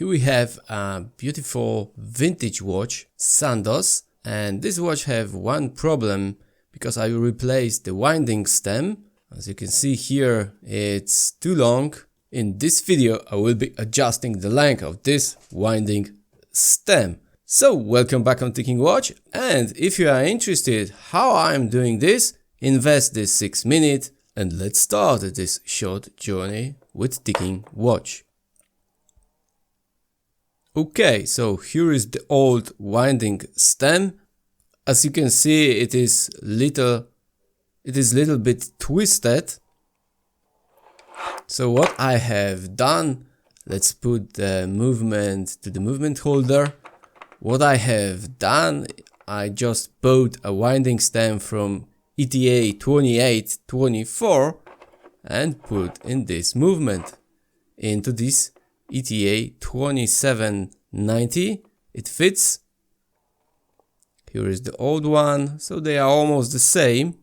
Here we have a beautiful vintage watch, Sandoz, and this watch have one problem because I replaced the winding stem. As you can see here, it's too long. In this video, I will be adjusting the length of this winding stem. So welcome back on Ticking Watch, and if you are interested how I am doing this, invest this 6 minutes and let's start this short journey with Ticking Watch. Okay, so here is the old winding stem. As you can see, it is little bit twisted. So what I have done, let's put the movement to the movement holder. What I have done, I just bought a winding stem from ETA 2824 and put in this movement into this ETA 2790. It fits. Here is the old one, so they are almost the same.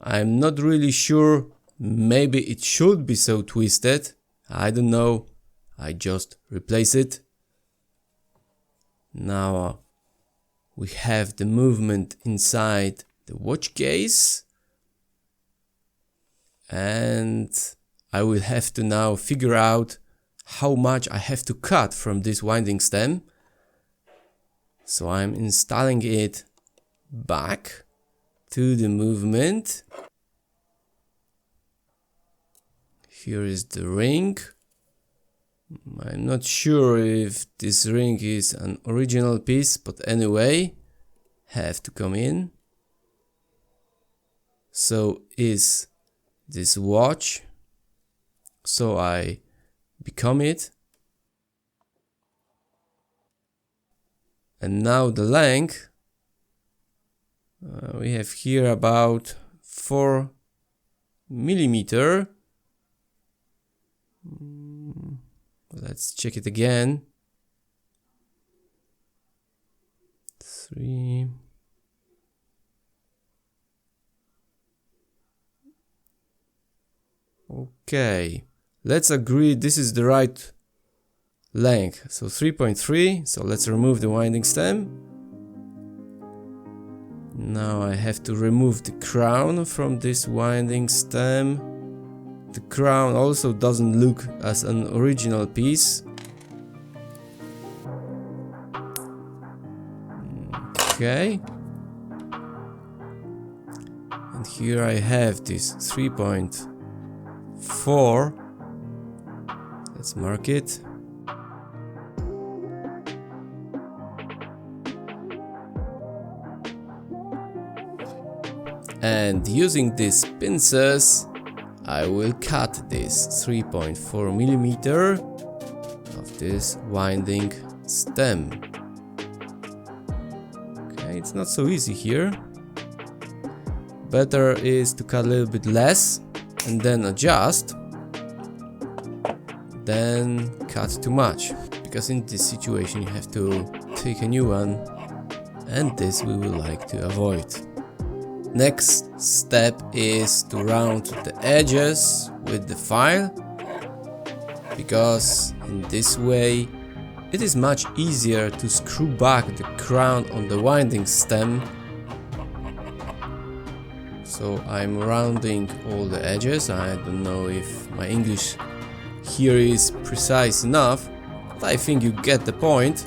I'm not really sure, maybe it should be so twisted, I don't know, I just replace it. Now we have the movement inside the watch case, and I will have to now figure out how much I have to cut from this winding stem. So I'm installing it back to the movement. Here is the ring. I'm not sure if this ring is an original piece, but anyway, have to come in. So is this watch. So I become it. And now the length. We have here about 4 millimeter. Let's check it again. 3. Okay, let's agree this is the right length. So 3.3. So let's remove the winding stem. Now I have to remove the crown from this winding stem. The crown also doesn't look as an original piece. Okay. And here I have this 3.4. Let's mark it. And using these pincers, I will cut this 3.4 millimeter of this winding stem. Okay, it's not so easy here. Better is to cut a little bit less and then adjust, then cut too much, because in this situation you have to take a new one, and this we would like to avoid. Next step is to round the edges with the file, because in this way it is much easier to screw back the crown on the winding stem. So I'm rounding all the edges. I don't know if my English here is precise enough, but I think you get the point.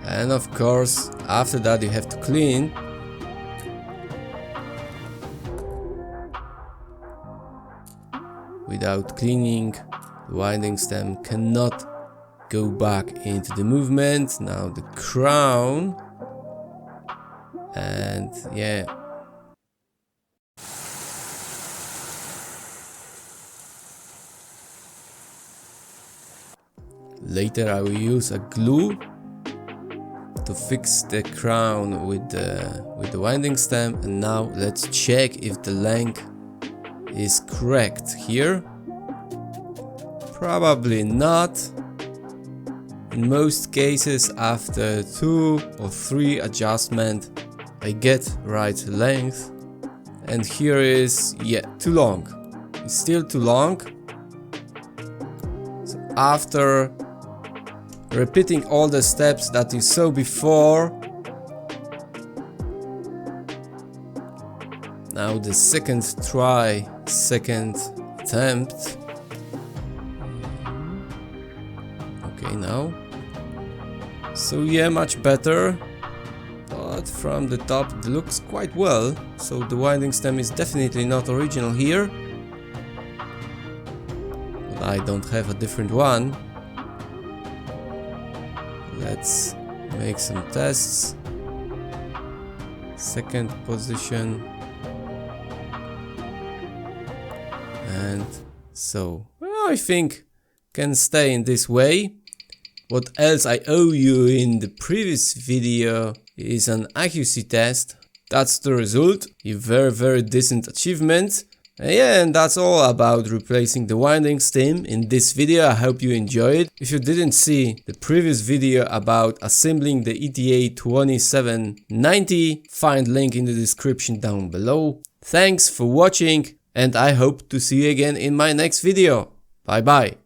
And of course, after that you have to clean. Without cleaning, the winding stem cannot go back into the movement. Now the crown, and yeah. Later I will use a glue to fix the crown with the winding stem. And now let's check if the length is correct here. Probably not. In most cases, after 2 or 3 adjustments, I get right length. And here is, yeah, too long. It's still too long. So after repeating all the steps that you saw before, now the second try, second attempt. Okay, now. So yeah, much better. But from the top it looks quite well. So the winding stem is definitely not original here. But I don't have a different one. Let's make some tests. Second position. And so, well, I think can stay in this way. What else I owe you in the previous video is an accuracy test. That's the result. A very decent achievement. And that's all about replacing the winding stem in this video. I hope you enjoyed. If you didn't see the previous video about assembling the ETA 2790, find link in the description down below. Thanks for watching and I hope to see you again in my next video. Bye bye.